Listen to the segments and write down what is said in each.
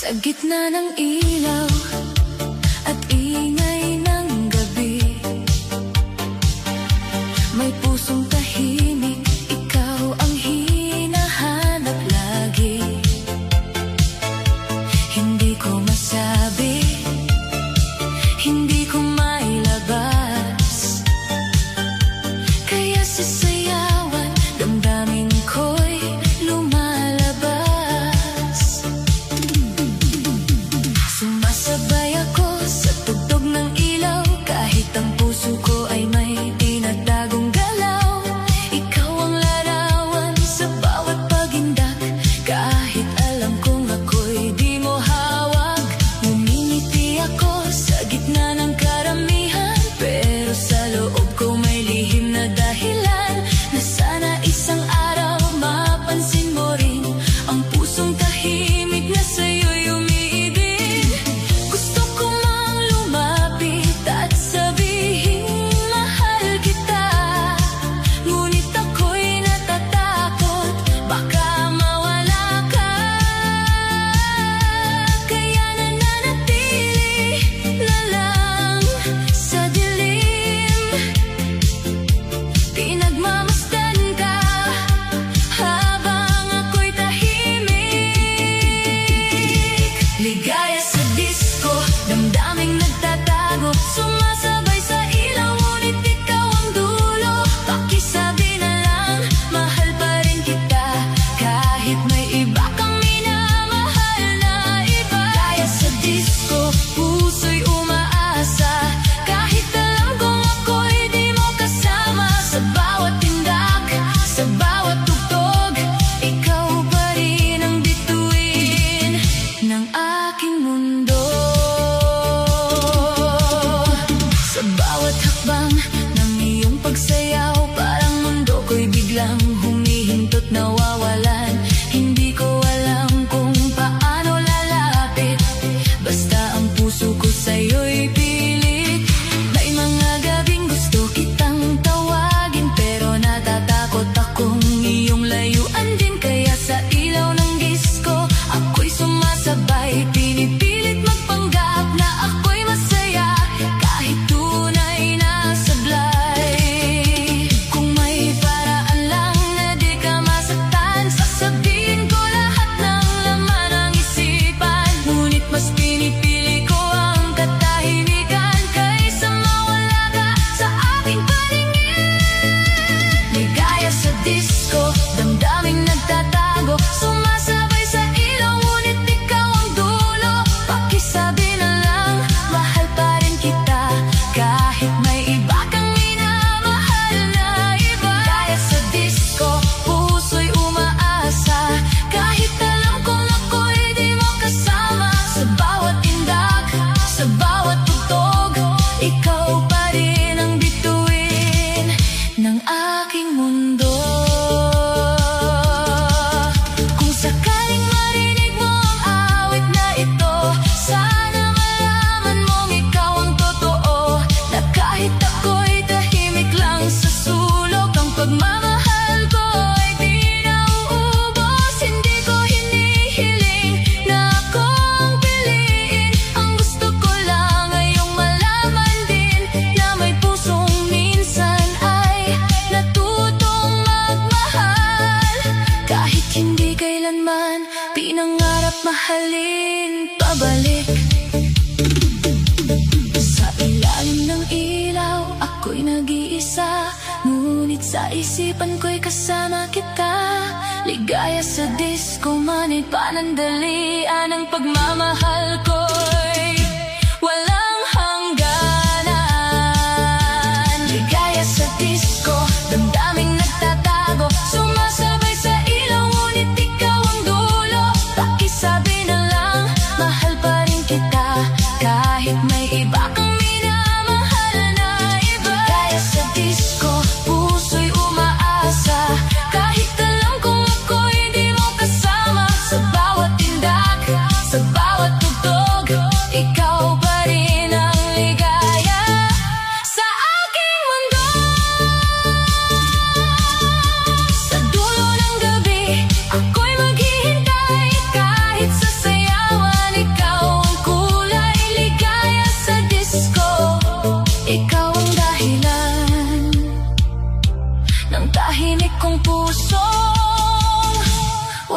Sa gitna ng ilaw at ingay ng gabi, may pusong tahimik, ikaw ang hinahanap lagi. Hindi ko masabi, hindi ko mailabas, kaya sa sayawan, damdamin ko'y lumalabas. Sumasabay ako sa tugtog ng ilaw, kahit ang puso ko ay may tinatagong galaw. Ikaw ang larawan sa bawat pagindak, kahit alam kong ako'y di mo hawak. Ngumingiti ako sa gitna ng karamihan, pero sa loob ko may lihim na dahilan, na sana isang araw mapansin mo rin ang pusong tahimik na sa'yo'y umiibig. Gusto ko mang lumapit at sabihin mahal kita, ngunit ako'y natatakot baka mawala ka. Kaya nananatili na lang sa dilim, pinagmamasdan ka habang ako'y tahimik. Ligaya sa disco, damdaming nagtatago, sumasabay sa ilaw, ngunit ikaw ang dulo. Pakisabi na lang, mahal pa rin kita, kahit may iba kang minamahal na iba. Ligaya sa disco, puso'y umaasa, kahit alam kong ako'y di mo kasama. Sa bawat tindak, sa bawat tugtog, ikaw pa rin ang bituin ng aking mundo. Sa bawat hakbang ng iyong pagsayaw, parang mundo ko'y biglang humihintot, nawawalan. Hindi ko alam kung paano lalapit, basta ang puso ko sa'yo'y pilit. May mga gabing gusto kitang tawagin, pero natatakot akong iyong layuan din. Kaya sa ilaw ng disco, ako'y sumasabay, pinipilit magpanggap na ako'y masaya, kahit tunay na sablay. Kung may paraan lang na di ka masaktan, sasabihin ko lahat ng laman ng isipan. Ngunit mas pinipili ko ang katahimikan kaysa mawala ka sa aking paningin. Ligaya sa disco, damdaming nagtatago, sumasabay sa ilaw, ngunit ikaw ang dulo. Pakisabi na lang, mahal pa rin kita, kahit may iba kang minamahal na iba. Ligaya sa disco, puso'y umaasa, kahit alam kong ako'y di mo kasama. Sa bawat tindak, sa bawat tugtog, ikaw pa rin ang bituin ng aking mundo. Kung sakaling marinig mo ang awit na ito, sana malaman mong ikaw ang totoo, na kahit ako'y tahimik lang sa sulok, ang pagmamahal ko ay di nauubos. Hindi ko hinihiling na akong piliin, ang gusto ko lang ay yung malaman din na may pusong minsan ay natutong magmahal, kahit hindi kailanman pinangarap mahalin pabalik. Sa ilalim ng ilaw, ako'y nag-iisa, ngunit sa isipan ko'y kasama kita. Ligaya sa disco, man'y panandalian, ang pagmamahal ko'y walang hangganan. Ligaya sa disco, damdaming nagtatago, sumasabay sa ilaw, ngunit ikaw ang dulo. Pakisabi na lang, mahal pa rin kita, kahit may iba kang minamahal na iba. Ligaya sa disco, puso'y umaasa, kahit alam kong ako'y di mo kasama. Sa bawat tindak, sa bawat tugtog,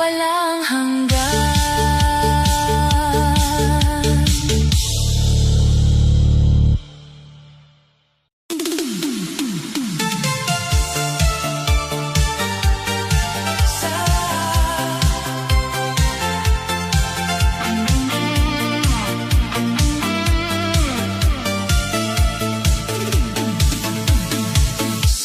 walang hanggan.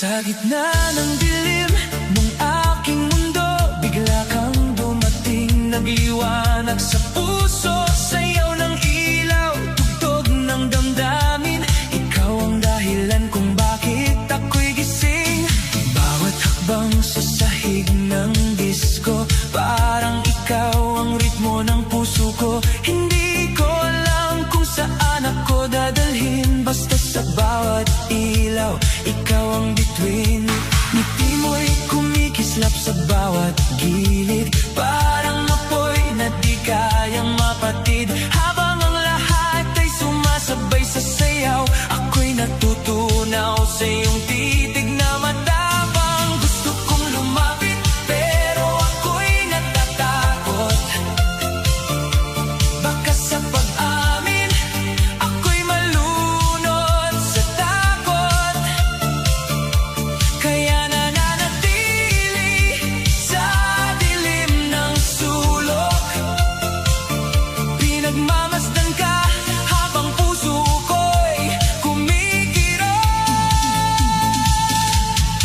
Sa gitna ng dilim ng aking mundo, bigla kang dumating, nagliwanag sa puso. Sayaw ng ilaw, tugtog ng damdamin, ikaw ang dahilan kung bakit ako'y gising. Bawat hakbang sa sahig ng disco, parang ikaw ang ritmo ng puso ko. Hindi ko alam kung saan ako dadalhin, basta sa bawat ilaw ikaw ang bituin. Ngiti mo'y kumikislap sa bawat gilid, parang apoy na di kayang mapatid. Habang ang lahat ay sumasabay sa sayaw, ako'y natutunaw sa iyong titig na matapang. Gusto kong lumapit pero ako'y natatakot, baka sa pag-amin ako'y malunod sa takot. Kaya nananatili sa dilim ng sulok, pinagmamasdan ka habang puso ko'y kumikirot.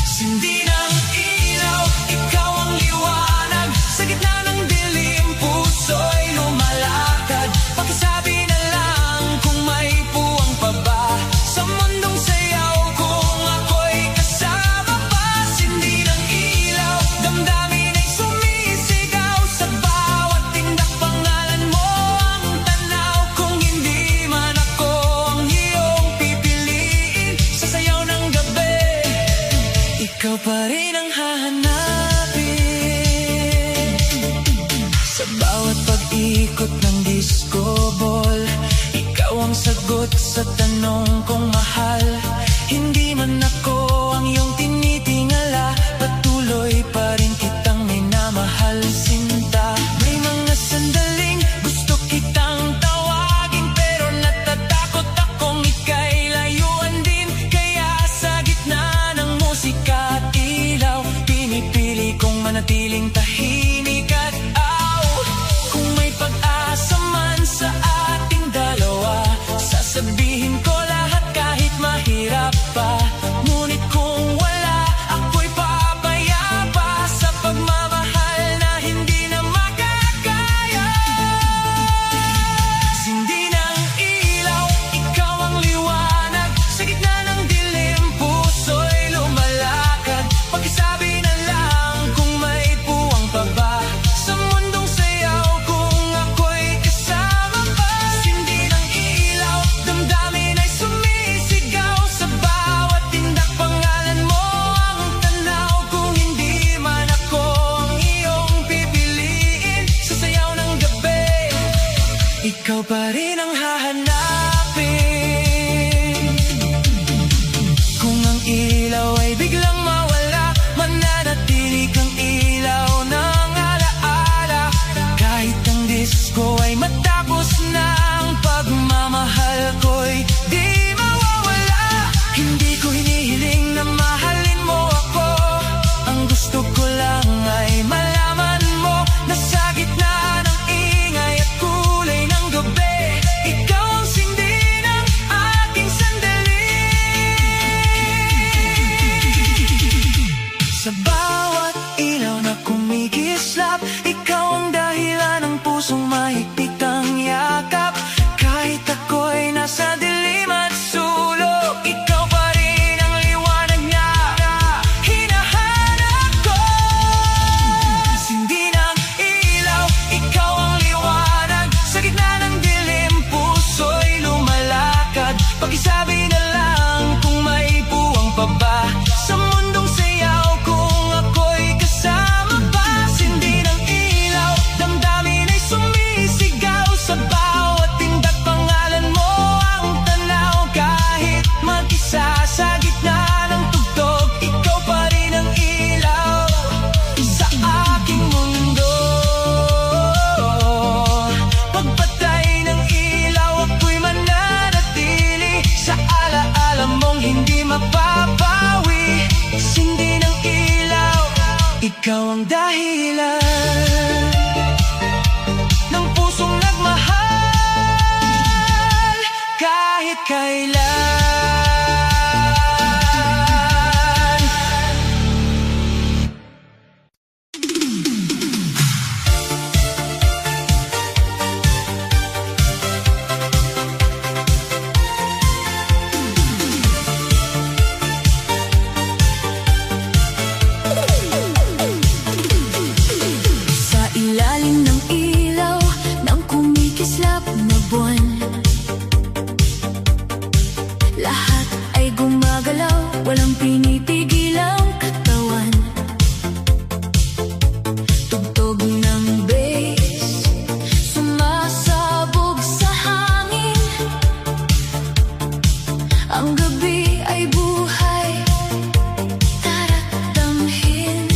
Sindi ng ilaw, ikaw ang liwanag, sa gitna ng dilim puso'y lumalakad. Pakisabi na lang kung may puwang pa ba sa mundong sayaw, kung ako'y kasama pa. Sindi ng ilaw, damdamin ay sumisigaw, sa bawat tindak pangalan mo ang tanaw. Kung hindi man ako ang iyong pipiliin, sa sayaw ng gabi ikaw pa rin ang hahanapin. Sa bawat pag-ikot ng disco ball, ikaw ang sagot sa tanong kong mahal. Hindi man ako ang iyong tinitingala, patuloy pa rin kitang minamahal, sinta. May mga sandaling gusto kitang tawagin, pero natatakot akong ika'y layuan din. Kaya sa gitna ng musika at ilaw, pinipili kong manatiling tahimik at kung may pag-asa man sa ating dalawa, sasabihin ko lahat kahit mahirap pa. Ngunit kung wala, ako'y papayapa sa pagmamahal na hindi na makakaya. Sindi ng ilaw, ikaw ang liwanag, sa gitna ng dilim puso'y lumalakad. Pakisabi na lang kung may puwang pa ba sa mundong sayaw, kung ako'y kasama pa. Sindi ng ilaw, damdamin ay sumisigaw, sa bawat tindak pangalan mo ang tanaw. Kung hindi man ako ang iyong pipiliin, sa sayaw ng gabi ikaw pa rin ang hahanapin. Kung ang ilaw ay biglang mawala, mananatili kang ilaw ng alaala. Kahit ang disco ay matapos na, ang pagmamahal ko'y di mawawala. Hindi ko hinihiling na mahalin mo ako, ang gusto ko lang ay malaman mo na sa gitna ng ingay at kulay ng gabi, ikaw ang sindi dahilan ng pusong nagmahal kahit kailan. Sa ilalim ng ilaw ng kumikislap na buwan, lahat ay gumagalaw, walang pinipigil ang katawan. Tugtog ng bass, sumasabog sa hangin. Ang gabi ay buhay, tara't damhin.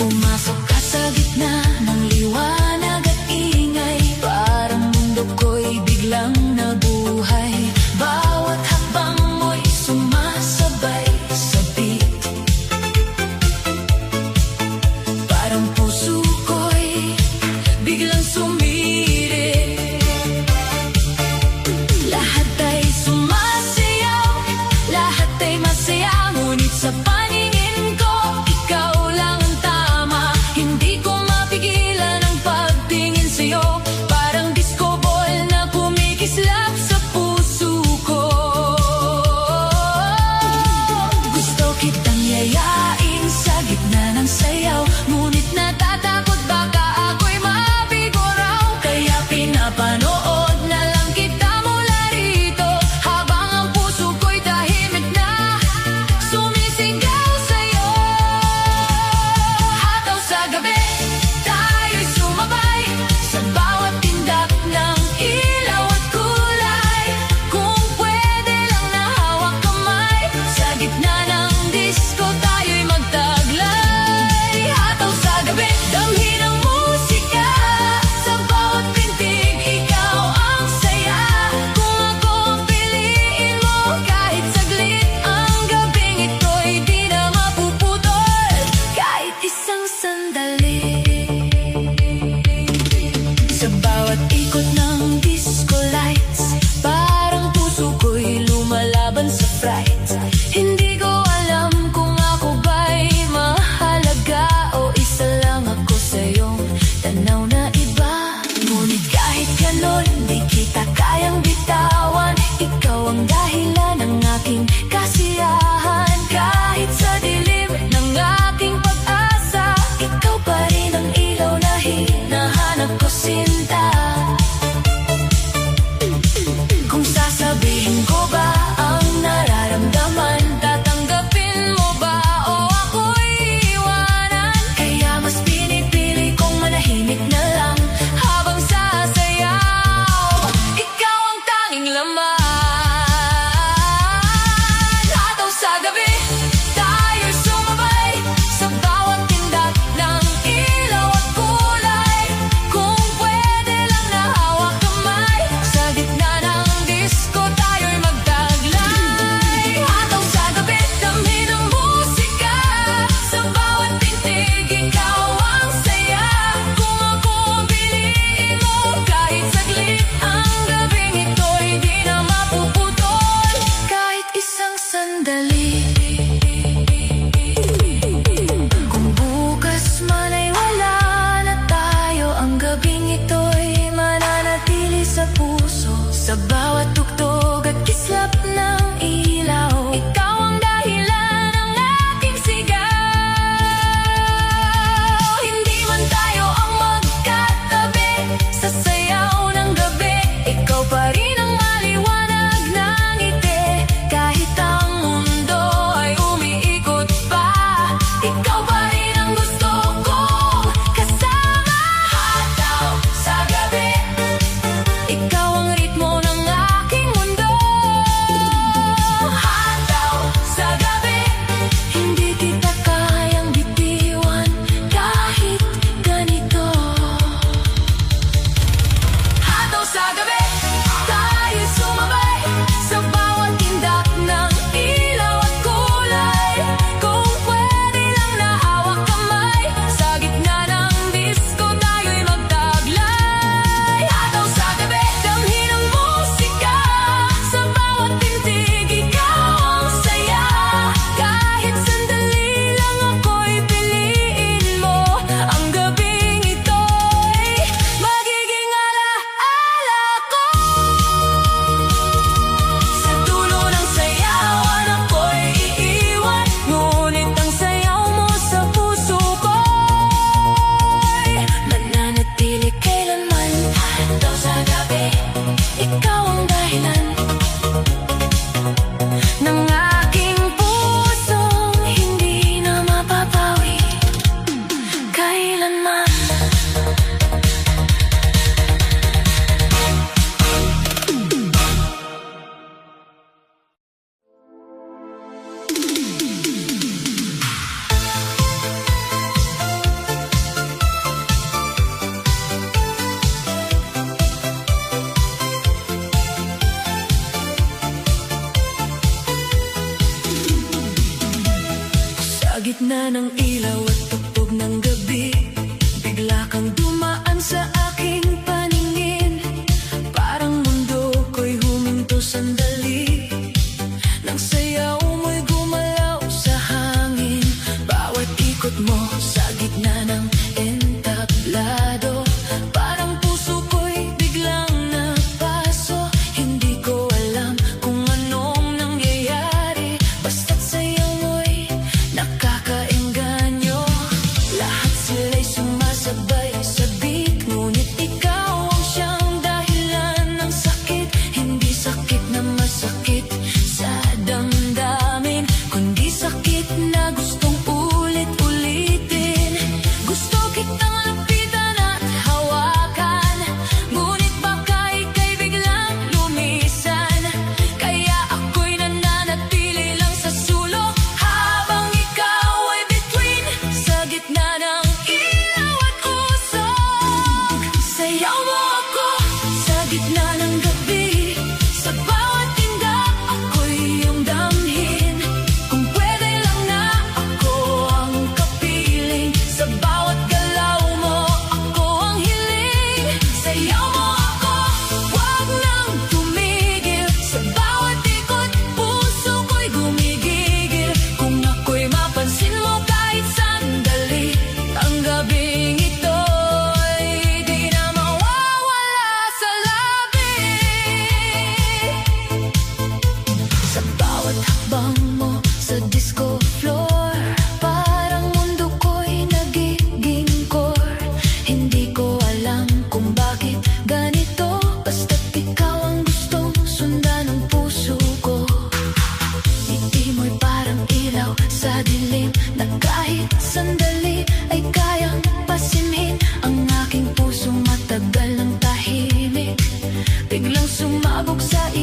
Pumasok ka sa gitna ng liwanag at ingay, parang mundo ko'y biglang nabuhay. Bawat hakbang mo'y sumasabay sa beat, parang puso ko'y biglang sumirit. Lahat ay sumasayaw, lahat ay masaya, ngunit sa paningin ko, ikaw lang ang tama. Hindi ko mapigilan ang pagtingin sa'yo, parang disco ball na kumikislap sa puso ko. Gusto kitang yayain sa gitna ng sayaw, ngunit natatakot baka ako'y mabigo raw. Kaya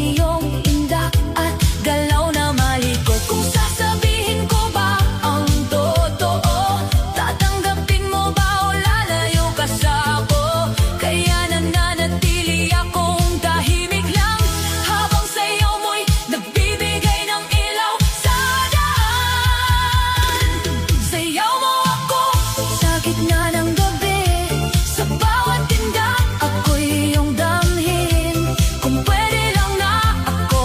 iyong indak at galaw na malikot. Kung sasabihin ko ba ang totoo, tatanggapin mo ba o lalayo ka sa ako? Kaya nananatili akong tahimik lang habang sayaw mo'y nagbibigay ng ilaw sa daan. Sayaw mo ako sa gitna ng gabi, sa bawat tinda ako'y iyong damhin. Kung pwede lang na ako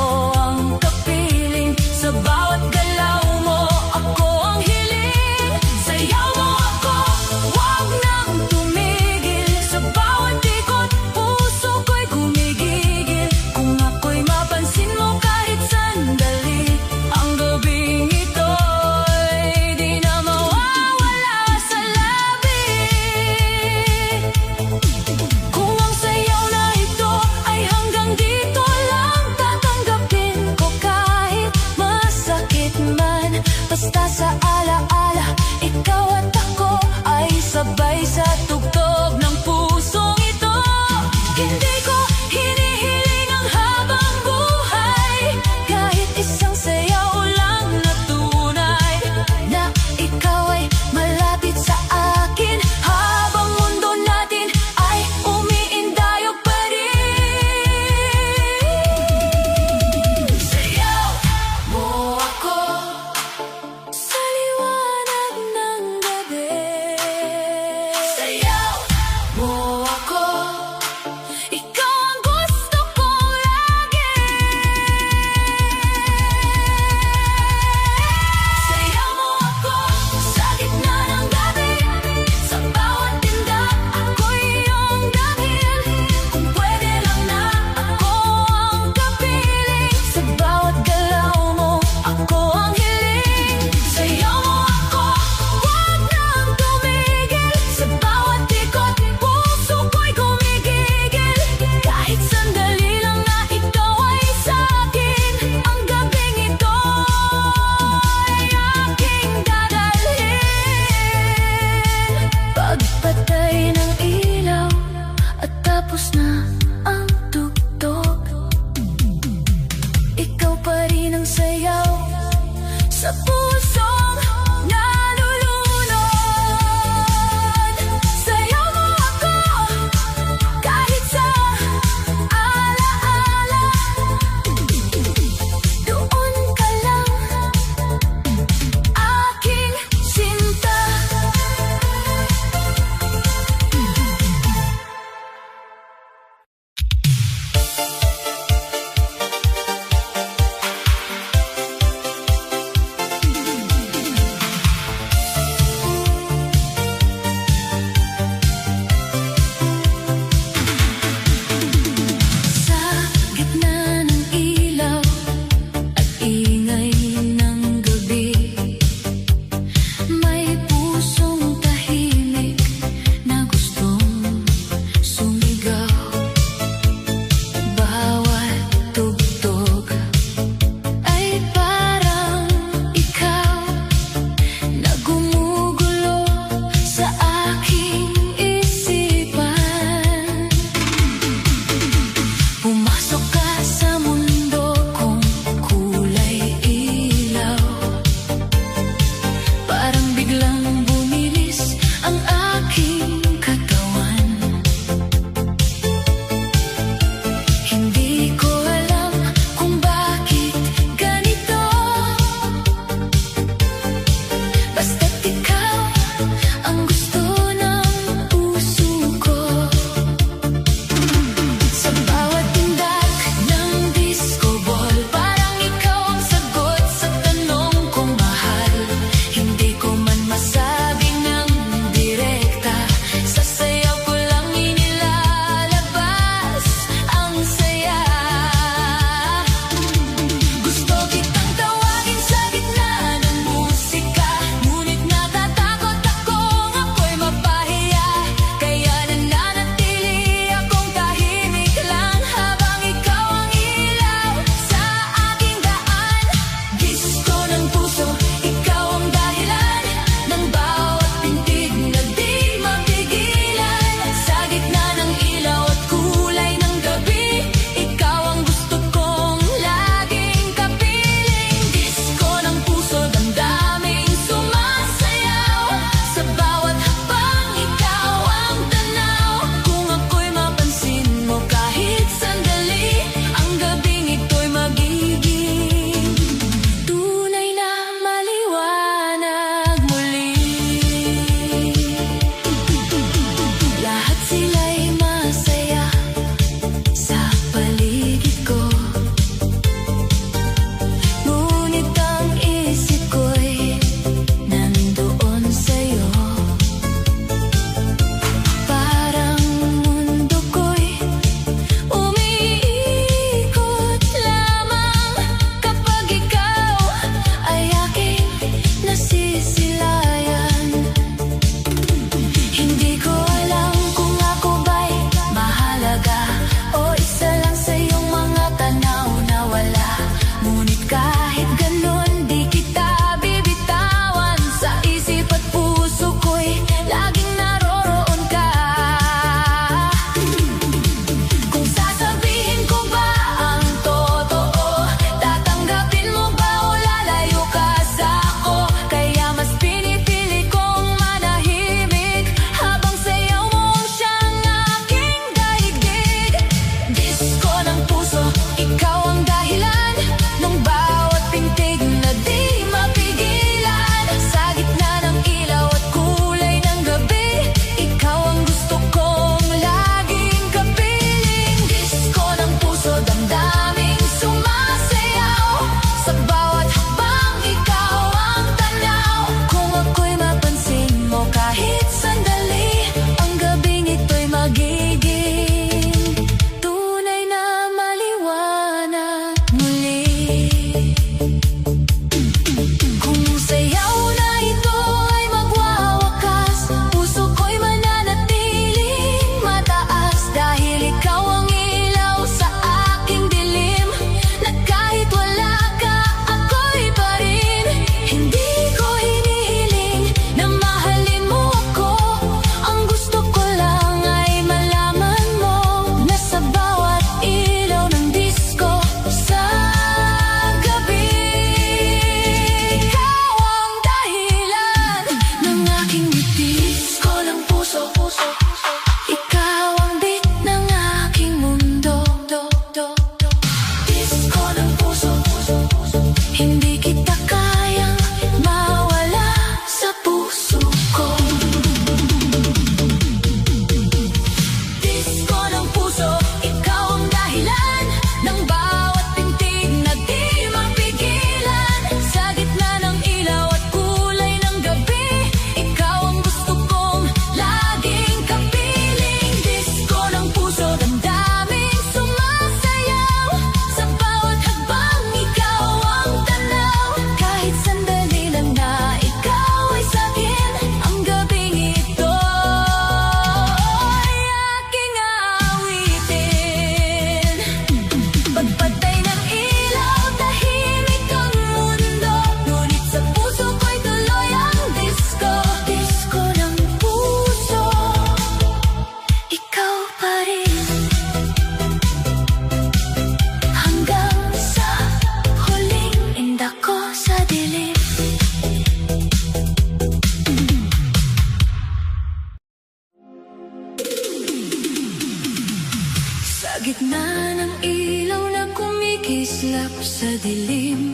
gitna ng ilaw na kumikislap sa dilim,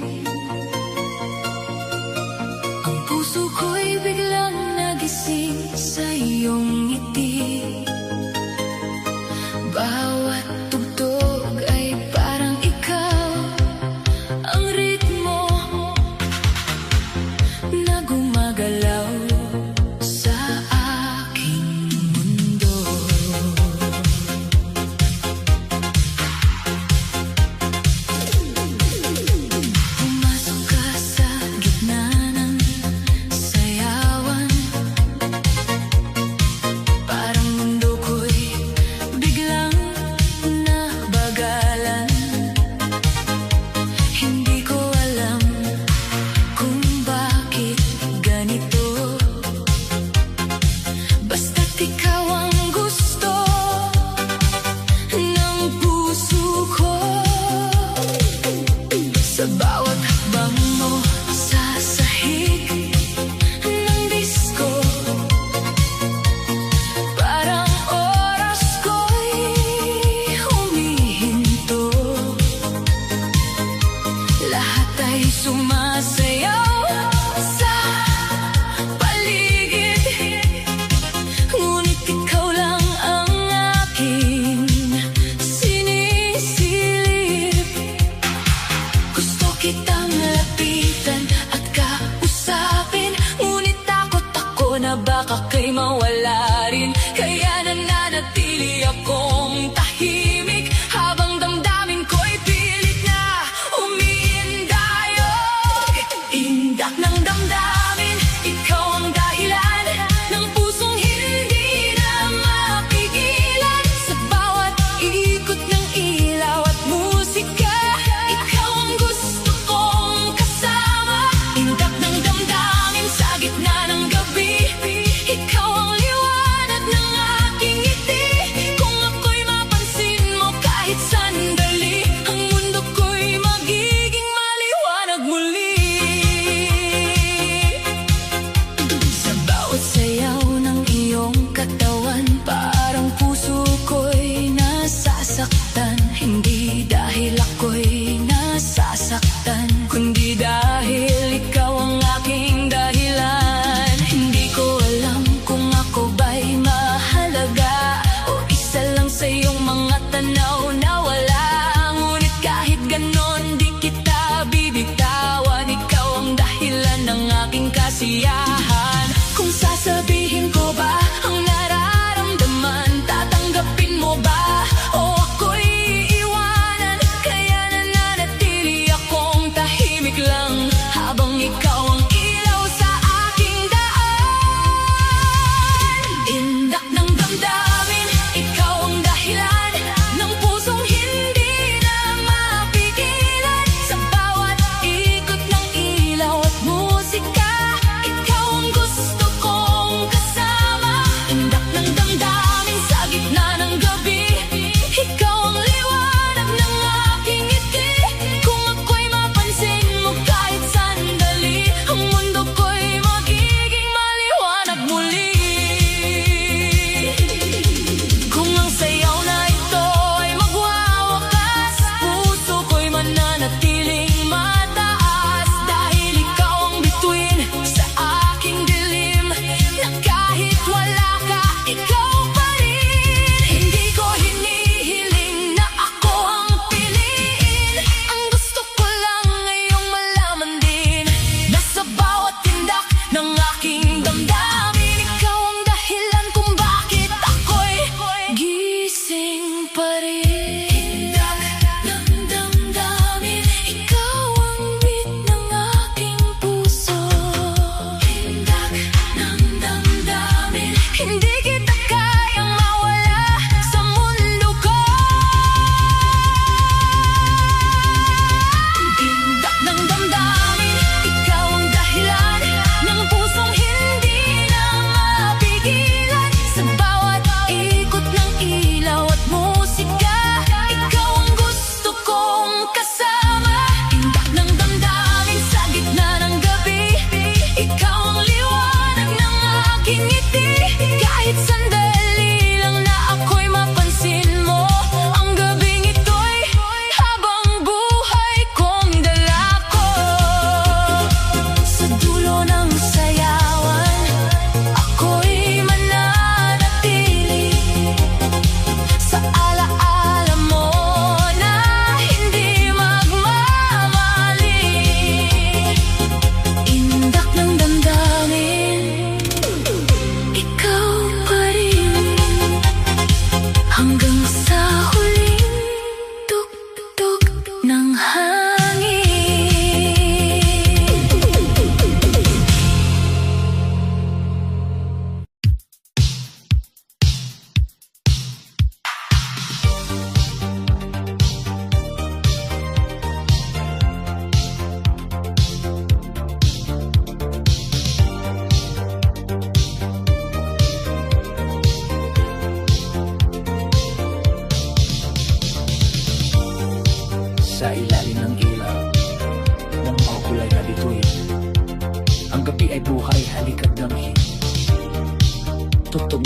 ang puso ko'y biglang nagising sa iyong ngiti. Bawat tugtog ay parang ikaw, ang ritmo na gumagalaw sa aking mundo.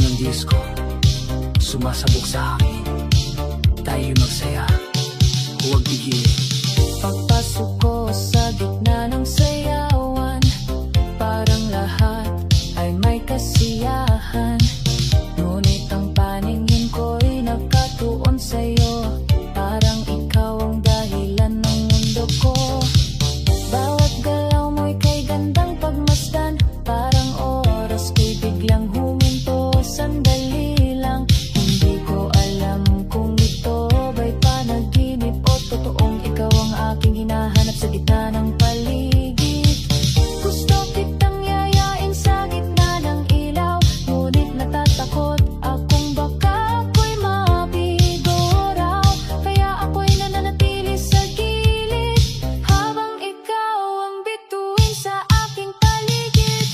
ng disco sumasabog sa akin. Tayo'y magsaya, huwag pigilin. Pagpasok ko sa gitna ng sayawan, parang lahat ay may kasiyahan. Ngunit ang paningin ko'y nakatuon sa'yo, parang ikaw ang dahilan ng mundo ko. Bawat galaw mo'y kay gandang pagmasdan, parang oras ko'y biglang huminto. Sandali lang, hindi ko alam kung ito ba'y panaginip o totoong ikaw ang aking hinahanap sa gitna ng paligid. Gusto kitang yayain sa gitna ng ilaw, ngunit natatakot akong baka ako'y mabigo raw. Kaya ako'y nananatili sa gilid, habang ikaw ang bituin sa aking paligid.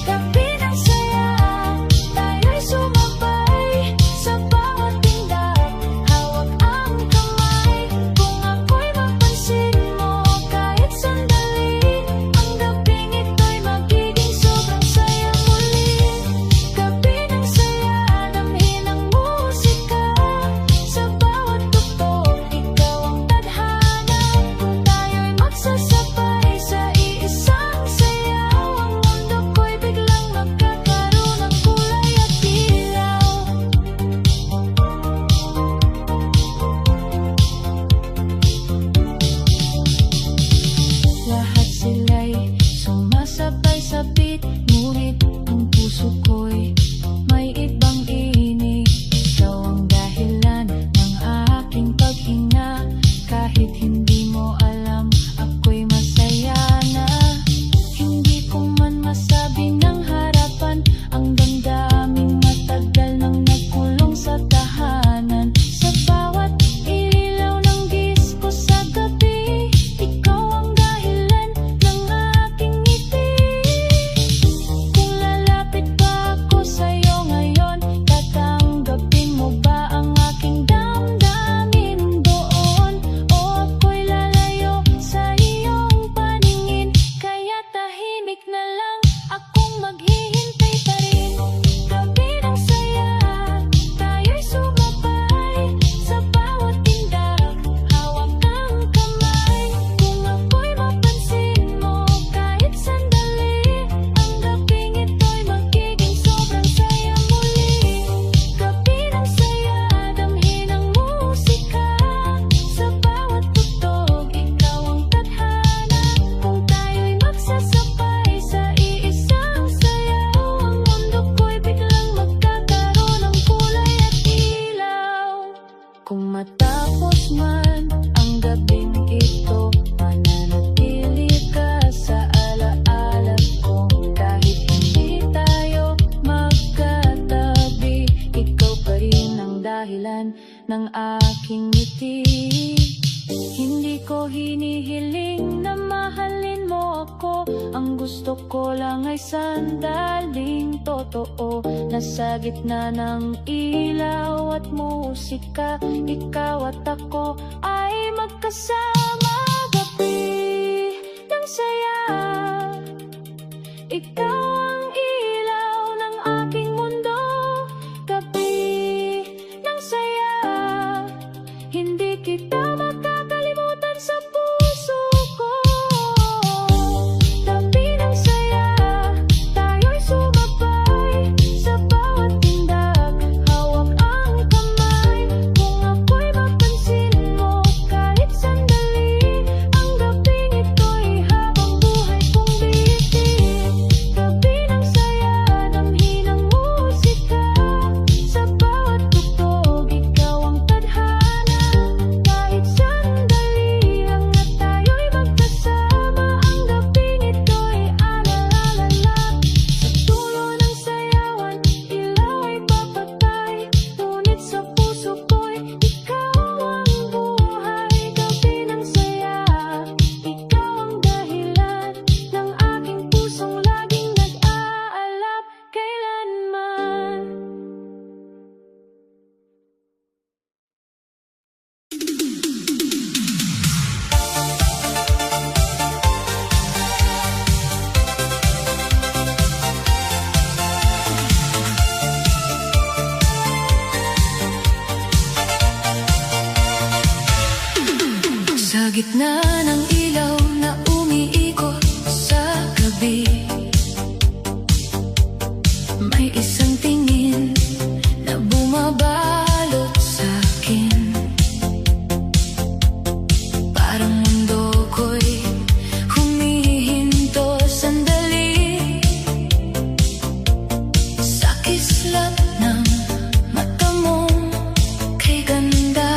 Gabi ng saya, tayo'y sumabay sa bawat tindak, hawak ang kamay. Kung ako'y mapansin mo kahit sandali, ang gabing ito'y magiging sobrang saya muli. Gabi ng saya, damhin ang musika, sa bawat tugtog ikaw ang tadhana. Kung tayo'y magsasabay sa iisang sayaw, ang mundo ko'y biglang magkakaroon ng kulay at ilaw. Lahat sila'y sumasabay sa beat, ngunit ang puso ko'y may ibang inig. Ikaw ang dahilan ng aking paghinga, kahit hindi mo alam ako'y masaya na. Hindi ko man masabi ng harapan, ang damdaming matagal nang nagkulong sa tahanan. Sa bawat ilaw ng disco sa gabi, ikaw ang dahilan ng aking ngiti. Kung lalapit pa ako sa'yo ngayon, tatanggapin mo ba ang aking damdamin doon? O ako'y lalayo sa iyong paningin, kaya tahimik na lang akong maghihintay pa rin. Gabi ng saya, tayo'y sumabay sa bawat tindak, hawak ang kamay. Kung ako'y mapansin mo kahit sandali, ang gabing ito'y magiging sobrang saya muli. Gabi ng saya, damhin ang musika, sa bawat tugtog ikaw ang tadhana. Kung tayo'y magsasabay sa iisang sayaw, ang mundo ko'y biglang magkakaroon ng kulay at ilaw. Kung matapos man ang gabing ito, mananatili ka sa alaala ko. Kahit hindi tayo magkatabi, ikaw pa rin ang dahilan ng aking ngiti. Hindi ko hinihiling na mahalin mo ako, ang gusto ko lang ay sandaling totoo. Nasa gitna ng ilaw at musika, ikaw at ako ay magkasama. Gabi ng saya, ikaw ang ilaw ng aking mundo. Gabi ng saya, hindi kita makakalimutan sa puso ko. Gabi ng saya, tayo'y sumabay sa bawat tindak, hawak ang kamay. Kung ako'y mapansin mo kahit sandali, ang gabing ito'y habang buhay kong bitin. gitna ng ilaw na umiikot sa gabi, may isang tingin na bumabalot sa'kin. Parang mundo ko'y humihinto sandali sa kislap ng mata mong kay ganda.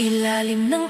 ilalim ng